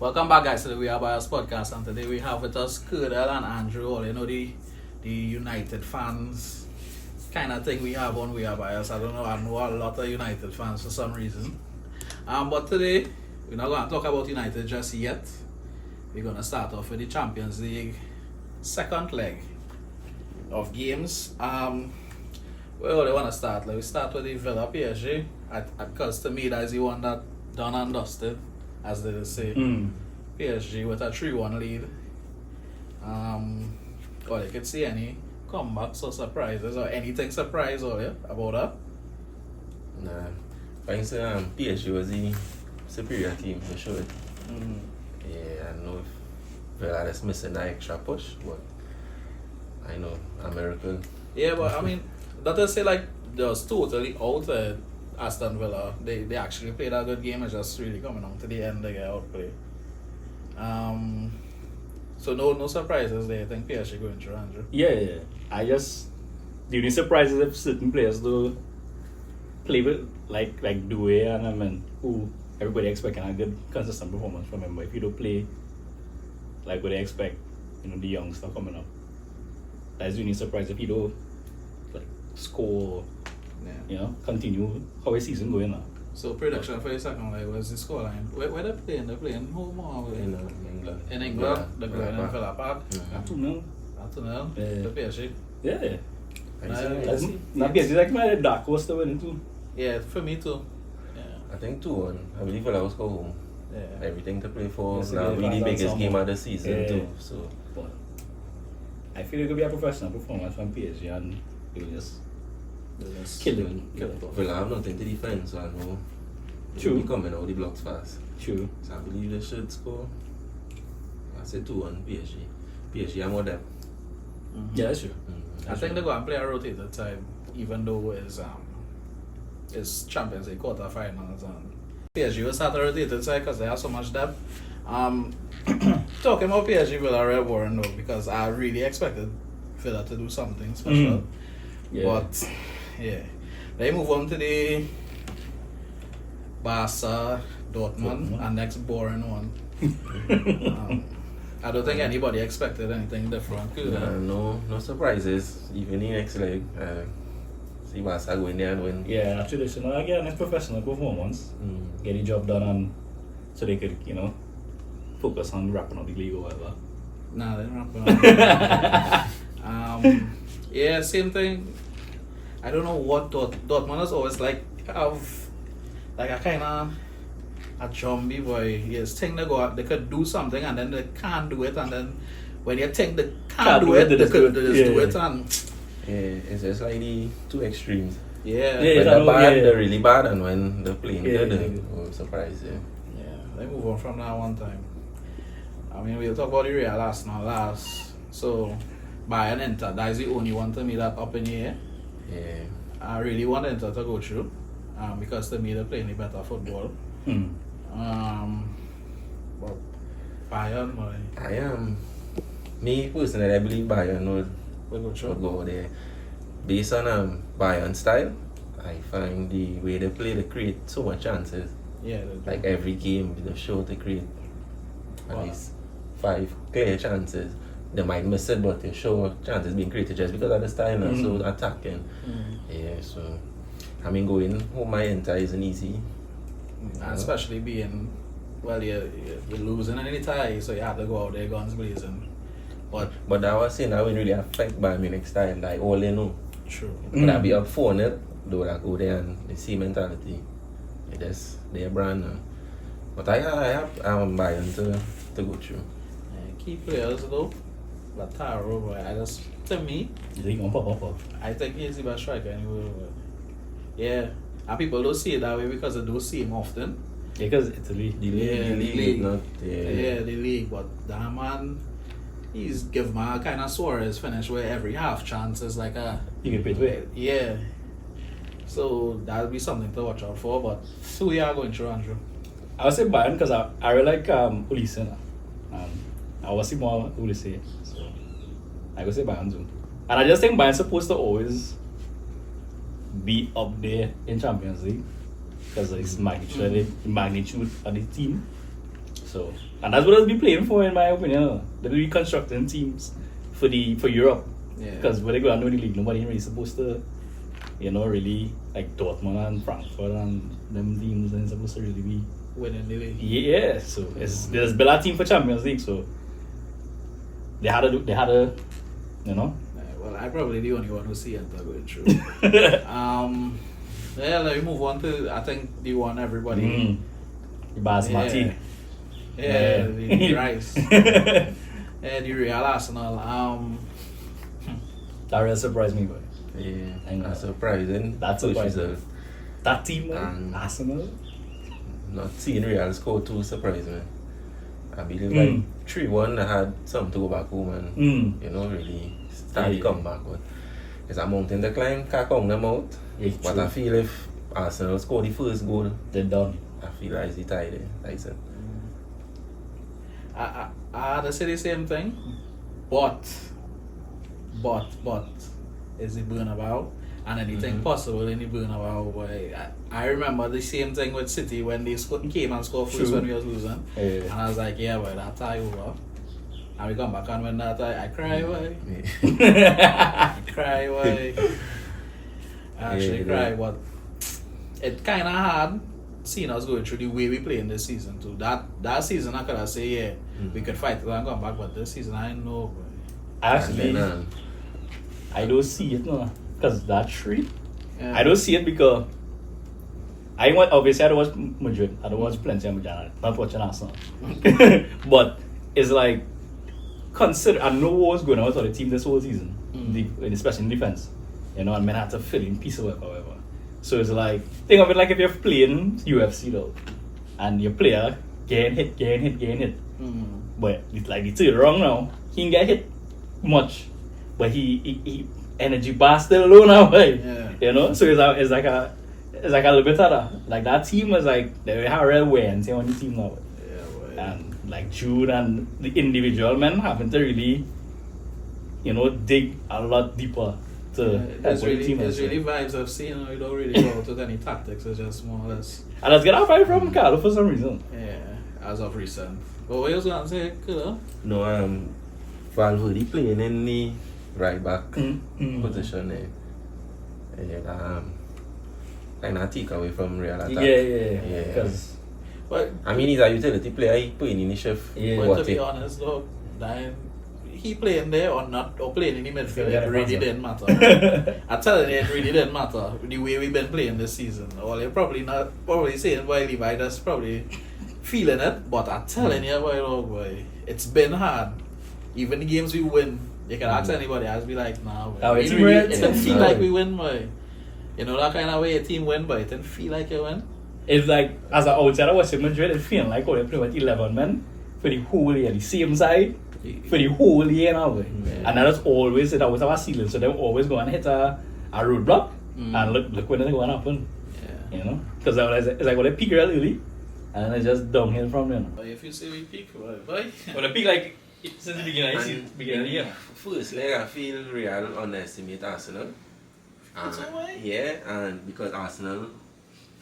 Welcome back, guys, to the We Are Bias podcast, and today we have with us Kurdell and Andrew, all the United fans kind of thing we have on We Are Bias. I know a lot of United fans for some reason. But today we're not going to talk about United just yet. We're going to start off with the Champions League second leg of games. Where do want to start? We start with the Villa PSG, because to me that's the one that done and dusted, as they say. PSG with a 3-1 lead. Or you could see any comebacks or surprises or anything surprise or about that? Nah. I think PSG was the superior team for sure. Yeah, I don't know if Villa is missing that extra push, but I know America. Yeah, but I mean, that does say like they was totally out Aston Villa. They actually played a good game. It's just really coming on to the end they get outplayed. So no surprises there. I think PSG going through, Andrew. Yeah. The only surprise is if certain players do play with like Due and who everybody expecting a good consistent performance from him. But if you don't play like what they expect, the young stuff coming up, that's the only surprise if you don't like score. Yeah. Continue how the season going now. So prediction for the second leg, where's the scoreline? Where they playing? They're playing home or away? In England. In England, they're going in Villa Park. 2-0. 2-0. The PSG. Yeah. Let's see. Now PSG is like my dark horse to win it too. Yeah, for me too. Yeah. I think 2-1. I believe Villa will score home. Yeah. Everything to play for. Yes, Now again, really fans biggest and game some- of the season too. So But I feel it could be a professional performance from PSG and it will just kill it off. Villa have nothing to defend, so I know True. they'll be coming out the blocks fast. True. So I believe they should score. I say 2-1 PSG. PSG are more depth. Yeah, that's true. I think they're going to play a rotated side, even though it's Champions League quarterfinals. And PSG will start a rotated side because they have so much depth. Talking about PSG, Villa are boring though, because I really expected Villa to do something special. Yeah. But yeah, they move on to the Barca, Dortmund, and next boring one. I don't think anybody expected anything different. No surprises. Even in next leg, see Barca go in there and win. Yeah, traditional again, it's professional performance. Get the job done and so they could, focus on wrapping up the league or whatever. Nah, they don't wrap yeah, same thing. I don't know what Dortmund is always like have like a kind of a zombie boy. Yes, think they could do something and then they can't do it, and then when you think they can't do it, they just do it and Yeah, it's just like the two extremes. yeah. When they're bad, they're really bad, and when they're playing good, I'm surprised. Yeah, they move on from that one time. I mean, we'll talk about the Real last. So, Bayern Inter, that is the only one to me that up in the air. Yeah. I really want Inter to go through, because to me they're playing the better football. But Bayern, Me personally, I believe Bayern will go would through. go there. Based on Bayern style, I find the way they play, they create so much chances. Yeah, Like every game, they show they create at least 5 clear chances. They might miss it, but they show chances being created just because of the style and so attacking. Yeah, so I mean, going home my Inter isn't easy. And especially being, well, you're losing in any tie, so you have to go out there guns blazing. But I was saying that wouldn't really affect Bayern Munich style, like all they know. true. But I'd be up 4-0, though that go there and the same mentality. That's their brand now. But I have Bayern to go through. Key players though, Lataro, boy, to me, You think on pop? I think he's the best striker anyway. But yeah, and people don't see it that way because they don't see him often. Yeah, because Italy. The Yeah, league the league. is not The league, but that man, he's give man a kind of Suarez finish where every half chance is like a You can pay to it. yeah. So that'll be something to watch out for. But so we are going through, Andrew. I would say Bayern because I really like Ulisse. I was see more Ulisse. So I would say Bayern too. And I just think Bayern's supposed to always be up there in Champions League because it's magnitude of the team. So, and that's what they'll be playing for, in my opinion. They'll be constructing teams for Europe. Yeah. Because when they go down to the league, nobody really supposed to, really, like Dortmund and Frankfurt and them teams ain't supposed to really be winning the league. Yeah, so there's better team for Champions League, so they had to, Well, I'm probably the only one who see it going through. Let me move on to, I think, the one everybody. The Basmati. Yeah, the rice. Yeah, the Real Arsenal. That really surprised me, boy. Yeah, that's surprising. That's First surprising. result. That team, Arsenal. Not seeing Real score too surprised me. I believe like 3-1 I had something to go back home and really start the comeback, but it's a mountain to climb, can't count them out. But I feel if Arsenal score the first goal, they're done. I feel like it's tied there, like I said. I had to say the same thing, but is it Bernabeu? And anything possible in the Bernabeu, boy. I remember the same thing with City when they came and scored first when we was losing. Yeah. And I was like, yeah, boy, that tie over. And we come back and when that tie, I cry, boy. Yeah. I cry, boy. I actually cry, but it kind of hard seeing us going through the way we play in this season too. That season I could have said, yeah, we could fight it and come back, but this season I know, boy. Actually, I don't see it now. Because that 3, Yeah. I don't see it because obviously I don't watch Madrid. I don't watch plenty of Madrid. Not watching Arsenal. But it's like, I know what's going on with the team this whole season, especially in defense. And men have to fill in piece of whatever. So it's like, think of it like if you're playing UFC though, and your player getting hit. But it's like the third wrong now. He didn't get hit much, but he energy bar still low now, right? Yeah. So it's like a little bit of that. Like that team is like they have real wear and tear on the team now. Yeah, boy. And like Jude and the individual men having to really, dig a lot deeper to It's help the team. it's really vibes I've seen. You don't really go out with any tactics. It's just more or less. And let's get our vibe from Carlo for some reason. Yeah, as of recent. But what you was gonna say, Killer? No, Valverde playing in the right back position there. And kind of take away from Real attack. Yeah. Because I mean, he's a utility player. He playing in the shift. Yeah. But to be honest, though, he playing there or not, or playing in the midfield, it really didn't matter. I tell you, it really didn't matter the way we've been playing this season. Well, you're probably saying, boy, Levi, that's probably feeling it. But I'm telling you, boy, it's been hard. Even the games we win, you can ask anybody, I'll be like, nah, boy. It didn't feel like we win, boy. You know that kind of way a team win, but it didn't feel like you win. It's like, as an outsider watching Madrid, it feels like they play with 11 men for the whole year, the same side, for the whole year now. And that is always, that was our ceiling, so they always go and hit a roadblock, and look when it's going to happen. Yeah. Because it's like, well, they peak real early, and it's just downhill from there. But if you say we peak, boy. Well, they peak like, since the beginning of the year. First leg, I feel Real underestimate Arsenal. Yeah, and because Arsenal,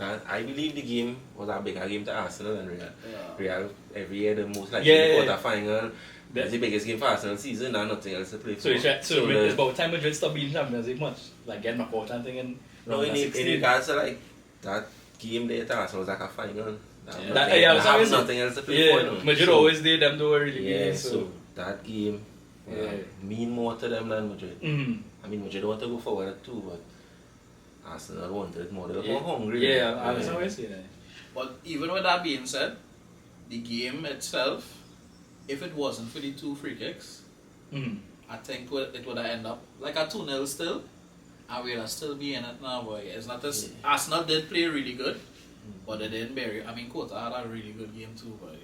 I believe the game was a bigger game to Arsenal than Real. Real every year the most likely quarter-final. That's the biggest game for Arsenal season and nothing else to play for. So it's about time Madrid stop being Champions League much, like getting knockout and thing. And no, in regards to like that game there to Arsenal was like a final. Nothing else to play for. Madrid always did them do really good. Yeah, so that game mean more to them than Madrid. I mean, Madrid want to go forward too, but Arsenal wanted it more. They were more hungry. Yeah, I was always saying that. But even with that being said, the game itself, if it wasn't for the 2 free kicks, I think it would have ended up like a 2-0 still, and we'll still be in it now, boy. It's not as Arsenal did play really good, but they didn't bury. I mean, Kota had a really good game too, boy.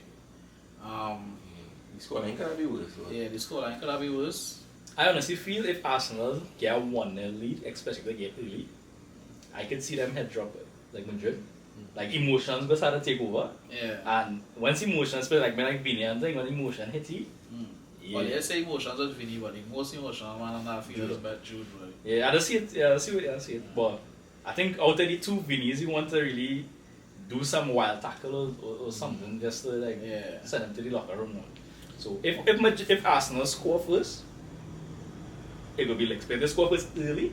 The scoreline could have been worse. Yeah, the scoreline could have been worse. I honestly feel if Arsenal get a 1-0 lead, especially if they get early, I could see them head drop it, like Madrid. Like emotions go start to take over. Yeah. And once emotions play like Vinny and thing, when emotion hits you. Well, you say emotions with Vinny, but the most emotional man on that field is about Jude, boy. Yeah, I see it. But I think out of the 2 Vinnies, you want to really do some wild tackle or something just to like Yeah. send them to the locker room. Now. So if Arsenal score first, it will be like if they score first early.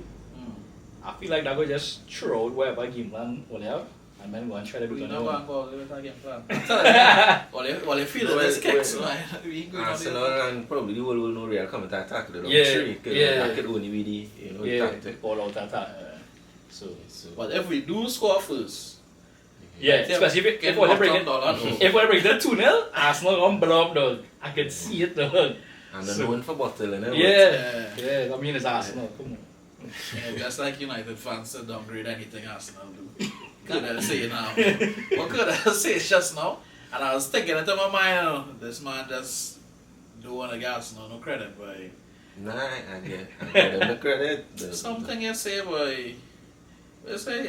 I feel like that will just throw out whatever game plan will have and then go and try to do We it. know going to with a game plan. Well, they feel Well, it's kicks, well, man. We going on Arsenal and probably the world will know real come to attack the Yeah, three. yeah. That could only be the tactic. all out attack. So But if we do score first, yeah, Yeah, especially if get we knocked bring on it, dollar. if we bring the 2-0, Arsenal gonna blow up dog. I can see it dog. And they're known for bottling it. Yeah. I mean it's Arsenal. Come on. yeah, just like United fans to downgrade anything Arsenal do. Could I say now? What could I say just now? And I was thinking into my mind, this man just don't want to give Arsenal no credit, boy. Nah, I get them the credit. Something you say, boy. You say,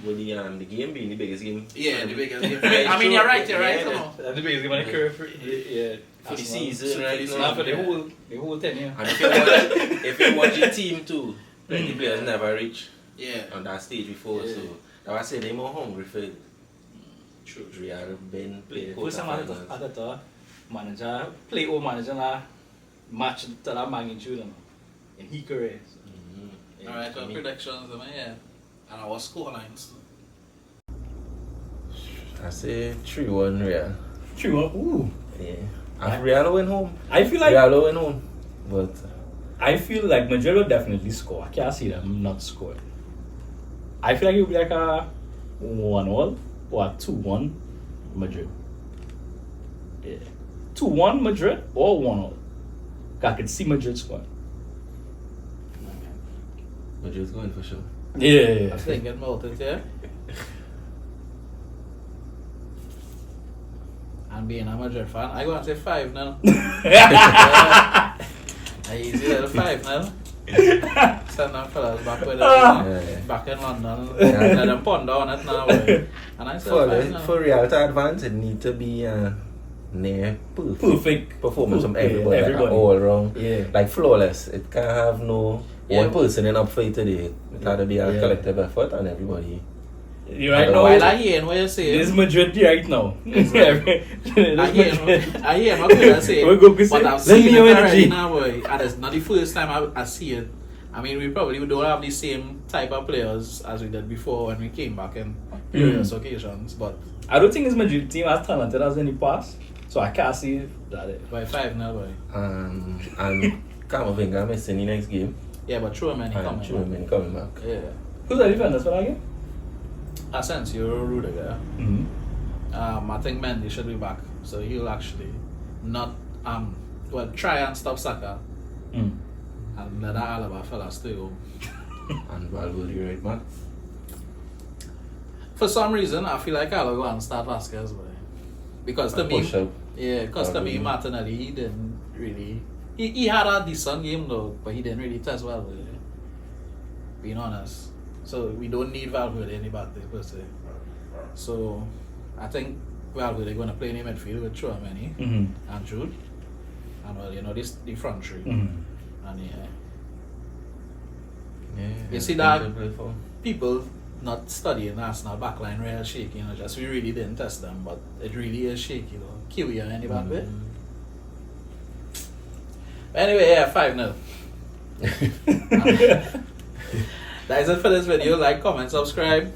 With the game being the biggest game. yeah, the biggest game. I mean, you're right, you know. That's the biggest game on the curve for For the Arsenal. season, right? season. Not now. for the whole 10 years. And if you watch your team too, plenty players never reach Yeah, on that stage before, Yeah. so that's why I say they're more hungry for true. Real been playing First time I thought manager, play old manager na match to that magnitude and he career. Alright, well, predictions, man, yeah. And our score lines. I say 3-1 Real. True. Ooh. Yeah. If Real win home, I feel like Real win home. But I feel like Madrid will definitely score. I can't see them not score. I feel like it will be like a 1-1 or a 2-1 Madrid. Yeah. 2-1 Madrid or 1-0. I could see Madrid score. Madrid's going for sure. Yeah. I'm thinking about it, yeah. And being a Madrid fan, I go and say 5 now. I easy little 5 now. Send them fellas back with back in London. Let them ponder on it now. Boy. And I said 5 now. For Real to advance, it need to be near Perfect performance from Yeah, everybody, like all around. Yeah. Like flawless. It can't have no Yeah. one person in up for it today. It had to be a Yeah. collective effort and everybody. You right now. While I hear what you say, This is Madrid right now. I hear what you say, We're going to but I've say, lend seen me it your already energy. now, boy. And it's not the first time I see it. I mean, we probably don't have the same type of players as we did before when we came back in previous occasions, but I don't think this Madrid team as talented as any past, so I can't see that. by 5 now, boy. And Camavinga missing the next game. Yeah, but Truman And coming. Truman coming back. Yeah. Who's the defenders for that game? Asensio, Rudiger. I think Mendy should be back, so he'll actually not try and stop Saka and let that Alaba fella stay home. And Valverde right back. For some reason, I feel like I'll go and start Vasquez, boy. Because to me, Push up. yeah, because to me, Martinelli, he didn't really. He had a decent game though, but he didn't really test well, boy. Being honest. So we don't need Valverde any back there per se. So I think Valverde going to play in the midfield with Chouameni and Jude. And well, you know, this the front three. And you see that people not studying Arsenal backline real shaky, you know, just we really didn't test them, but it really is shaky, you know. Kiwi or any bad way. Anyway, yeah, 5-0. That's it for this video. Like, comment, subscribe.